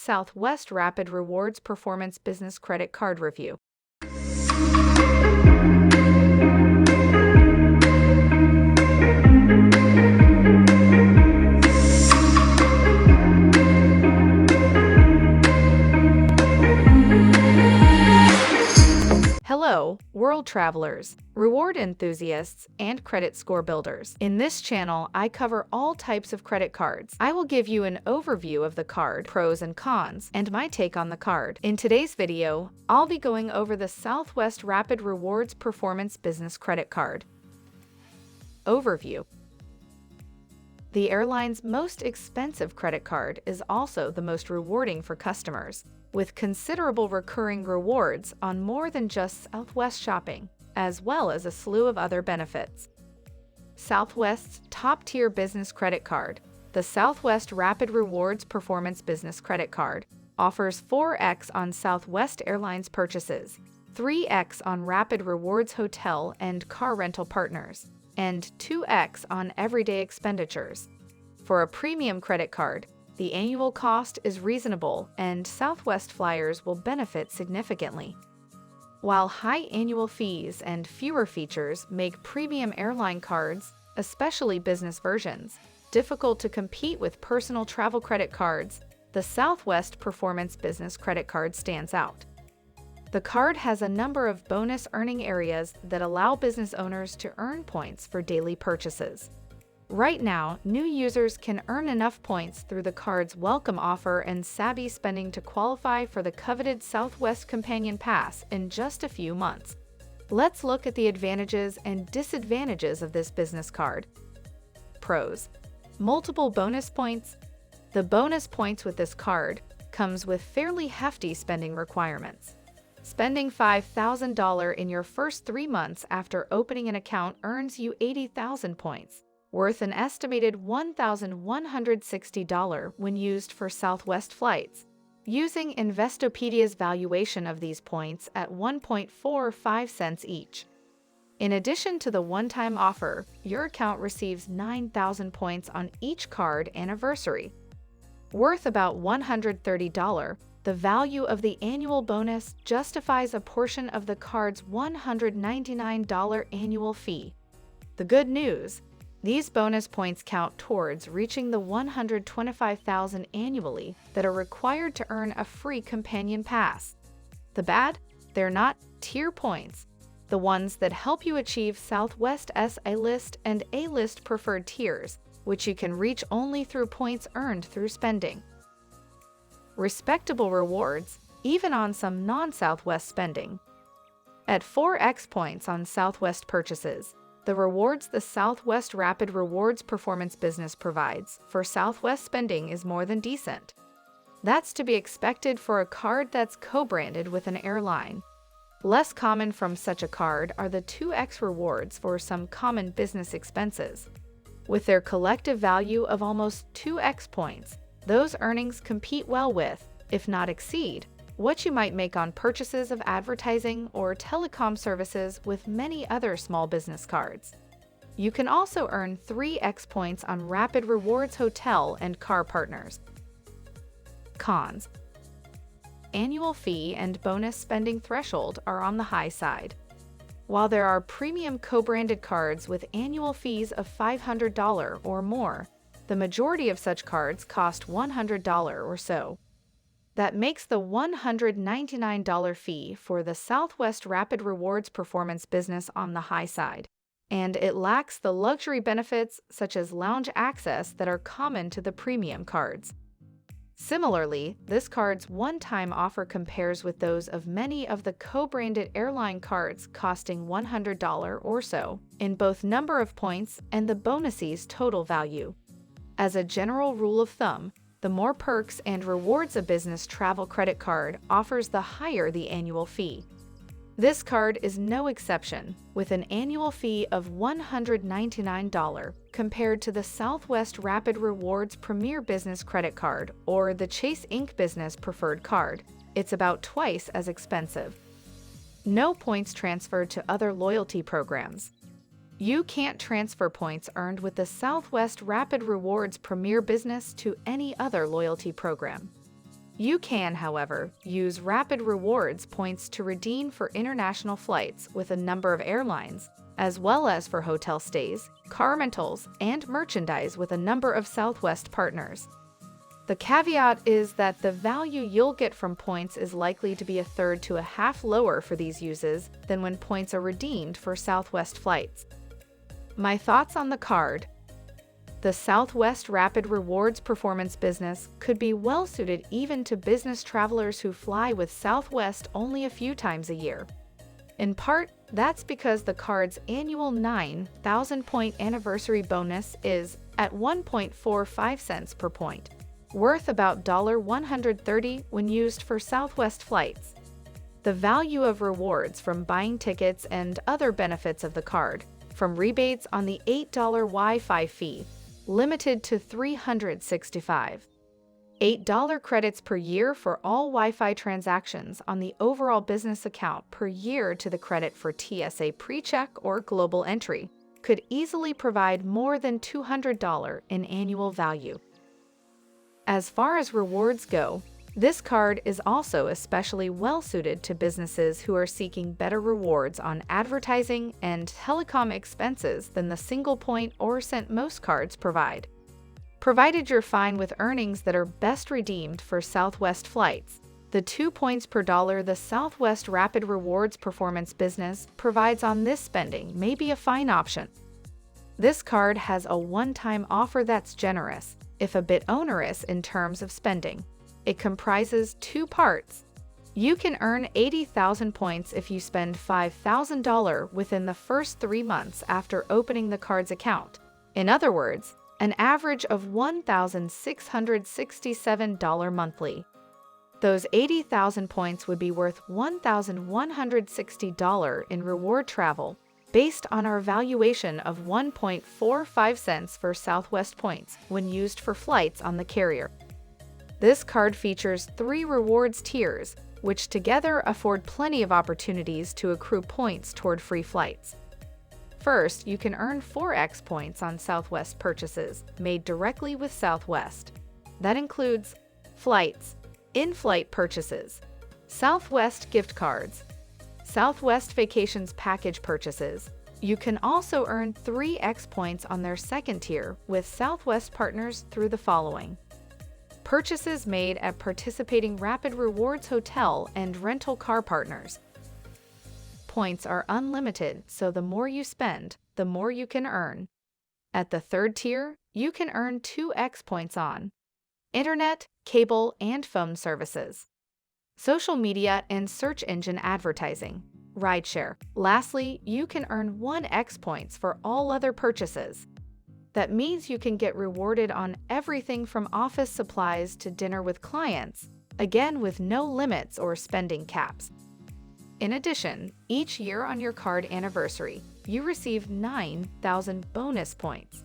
Southwest Rapid Rewards Performance Business Credit Card Review. Hello, world travelers, reward enthusiasts, and credit score builders. In this channel, I cover all types of credit cards. I will give you an overview of the card, pros and cons, and my take on the card. In today's video, I'll be going over the Southwest Rapid Rewards Performance Business Credit Card. Overview. The airline's most expensive credit card is also the most rewarding for customers, with considerable recurring rewards on more than just Southwest shopping, as well as a slew of other benefits. Southwest's top-tier business credit card, the Southwest Rapid Rewards Performance Business Credit Card, offers 4x on Southwest Airlines purchases, 3x on Rapid Rewards hotel and car rental partners, and 2x on everyday expenditures. For a premium credit card, the annual cost is reasonable and Southwest flyers will benefit significantly. While high annual fees and fewer features make premium airline cards, especially business versions, difficult to compete with personal travel credit cards, the Southwest Performance Business Credit Card stands out. The card has a number of bonus earning areas that allow business owners to earn points for daily purchases. Right now, new users can earn enough points through the card's welcome offer and savvy spending to qualify for the coveted Southwest Companion Pass in just a few months. Let's look at the advantages and disadvantages of this business card. Pros. Multiple bonus points. The bonus points with this card comes with fairly hefty spending requirements. Spending $5,000 in your first 3 months after opening an account earns you 80,000 points, worth an estimated $1,160 when used for Southwest flights, using Investopedia's valuation of these points at 1.45 cents each. In addition to the one-time offer, your account receives 9,000 points on each card anniversary. Worth about $130, the value of the annual bonus justifies a portion of the card's $199 annual fee. The good news: these bonus points count towards reaching the $125,000 annually that are required to earn a free companion pass. The bad? They're not tier points, the ones that help you achieve Southwest's A-list and A-list preferred tiers, which you can reach only through points earned through spending. Respectable rewards, even on some non-Southwest spending. At 4x points on Southwest purchases, the rewards the Southwest Rapid Rewards Performance Business provides for Southwest spending is more than decent. That's to be expected for a card that's co-branded with an airline. Less common from such a card are the 2x rewards for some common business expenses. With their collective value of almost 2x points, those earnings compete well with, if not exceed, what you might make on purchases of advertising or telecom services with many other small business cards. You can also earn 3x points on Rapid Rewards hotel and car partners. Cons. Annual fee and bonus spending threshold are on the high side. While there are premium co-branded cards with annual fees of $500 or more, the majority of such cards cost $100 or so. That makes the $199 fee for the Southwest Rapid Rewards Performance Business on the high side, and it lacks the luxury benefits such as lounge access that are common to the premium cards. Similarly, this card's one-time offer compares with those of many of the co-branded airline cards costing $100 or so in both number of points and the bonus's total value. As a general rule of thumb, the more perks and rewards a business travel credit card offers, the higher the annual fee. This card is no exception, with an annual fee of $199 compared to the Southwest Rapid Rewards Premier Business Credit Card or the Chase Ink Business Preferred Card. It's about twice as expensive. No points transferred to other loyalty programs. You can't transfer points earned with the Southwest Rapid Rewards Premier Business to any other loyalty program. You can, however, use Rapid Rewards points to redeem for international flights with a number of airlines, as well as for hotel stays, car rentals, and merchandise with a number of Southwest partners. The caveat is that the value you'll get from points is likely to be a third to a half lower for these uses than when points are redeemed for Southwest flights. My thoughts on the card. The Southwest Rapid Rewards performance business could be well suited even to business travelers who fly with Southwest only a few times a year. In part, that's because the card's annual 9,000-point anniversary bonus is at 1.45 cents per point, worth about $130 when used for Southwest flights. The value of rewards from buying tickets and other benefits of the card, from rebates on the $8 Wi-Fi fee, limited to 365. $8 credits per year for all Wi-Fi transactions on the overall business account per year to the credit for TSA PreCheck or Global Entry could easily provide more than $200 in annual value. As far as rewards go, this card is also especially well-suited to businesses who are seeking better rewards on advertising and telecom expenses than the single point or cent most cards provide. Provided you're fine with earnings that are best redeemed for Southwest flights, the 2 points per dollar the Southwest Rapid Rewards performance business provides on this spending may be a fine option. This card has a one-time offer that's generous, if a bit onerous in terms of spending. It comprises 2 parts. You can earn 80,000 points if you spend $5,000 within the first 3 months after opening the card's account. In other words, an average of $1,667 monthly. Those 80,000 points would be worth $1,160 in reward travel, based on our valuation of 1.45 cents for Southwest points when used for flights on the carrier. This card features 3 rewards tiers, which together afford plenty of opportunities to accrue points toward free flights. First, you can earn 4x points on Southwest purchases made directly with Southwest. That includes flights, in-flight purchases, Southwest gift cards, Southwest Vacations package purchases. You can also earn 3x points on their second tier with Southwest partners through the following: purchases made at participating Rapid Rewards hotel and rental car partners. Points are unlimited, so the more you spend, the more you can earn. At the third tier, you can earn 2x points on internet, cable, and phone services, social media and search engine advertising, rideshare. Lastly, you can earn 1x points for all other purchases. That means you can get rewarded on everything from office supplies to dinner with clients, again with no limits or spending caps. In addition, each year on your card anniversary, you receive 9,000 bonus points.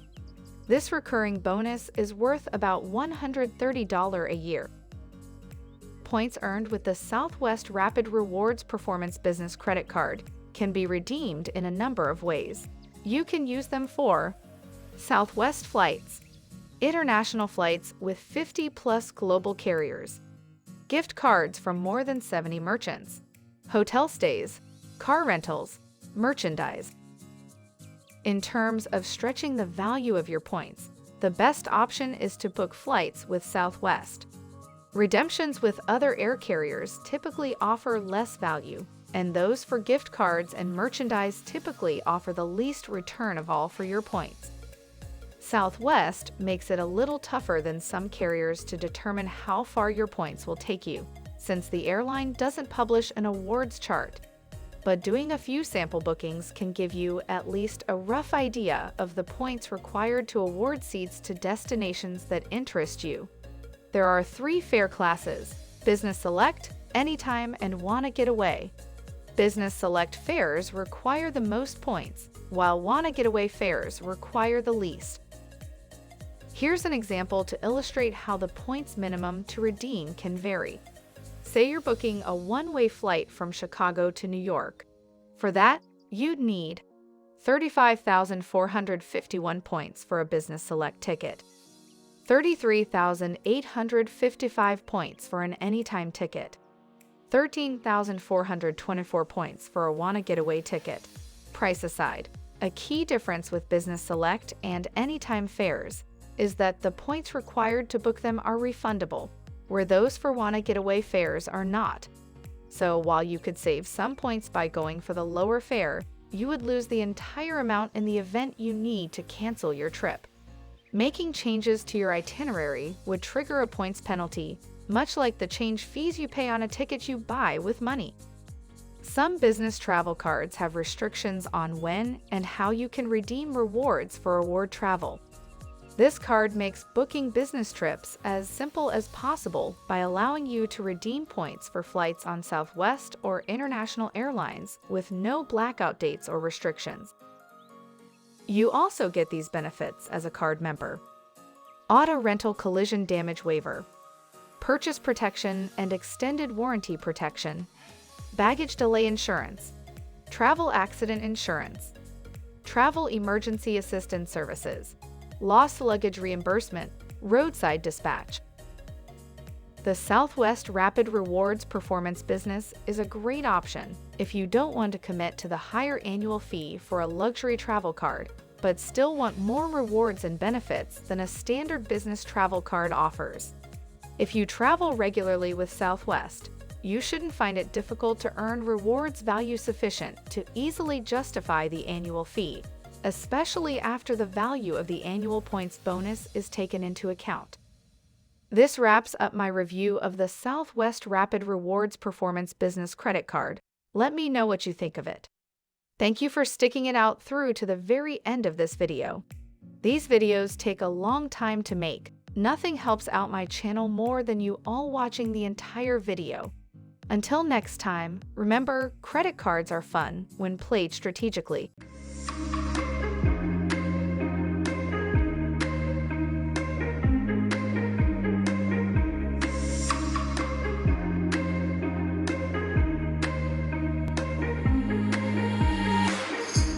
This recurring bonus is worth about $130 a year. Points earned with the Southwest Rapid Rewards Performance Business Credit Card can be redeemed in a number of ways. You can use them for Southwest flights, international flights with 50+ global carriers, gift cards from more than 70 merchants, hotel stays, car rentals, merchandise. In terms of stretching the value of your points, the best option is to book flights with Southwest. Redemptions with other air carriers typically offer less value, and those for gift cards and merchandise typically offer the least return of all for your points. Southwest makes it a little tougher than some carriers to determine how far your points will take you, since the airline doesn't publish an awards chart. But doing a few sample bookings can give you at least a rough idea of the points required to award seats to destinations that interest you. There are 3 fare classes: Business Select, Anytime, and Wanna Get Away. Business Select fares require the most points, while Wanna Get Away fares require the least. Here's an example to illustrate how the points minimum to redeem can vary. Say you're booking a one-way flight from Chicago to New York. For that, you'd need 35,451 points for a Business Select ticket, 33,855 points for an anytime ticket, 13,424 points for a wanna getaway ticket. Price aside, a key difference with Business Select and anytime fares is that the points required to book them are refundable, where those for wanna getaway fares are not. So while you could save some points by going for the lower fare, you would lose the entire amount in the event you need to cancel your trip. Making changes to your itinerary would trigger a points penalty, much like the change fees you pay on a ticket you buy with money. Some business travel cards have restrictions on when and how you can redeem rewards for reward travel. This card makes booking business trips as simple as possible by allowing you to redeem points for flights on Southwest or international airlines with no blackout dates or restrictions. You also get these benefits as a card member: auto rental collision damage waiver, purchase protection and extended warranty protection, baggage delay insurance, travel accident insurance, travel emergency assistance services, lost luggage reimbursement, roadside dispatch. The Southwest Rapid Rewards Performance Business is a great option if you don't want to commit to the higher annual fee for a luxury travel card, but still want more rewards and benefits than a standard business travel card offers. If you travel regularly with Southwest, you shouldn't find it difficult to earn rewards value sufficient to easily justify the annual fee, especially after the value of the annual points bonus is taken into account. This wraps up my review of the Southwest Rapid Rewards Performance Business Credit Card. Let me know what you think of it. Thank you for sticking it out through to the very end of this video. These videos take a long time to make. Nothing helps out my channel more than you all watching the entire video. Until next time, remember, credit cards are fun when played strategically.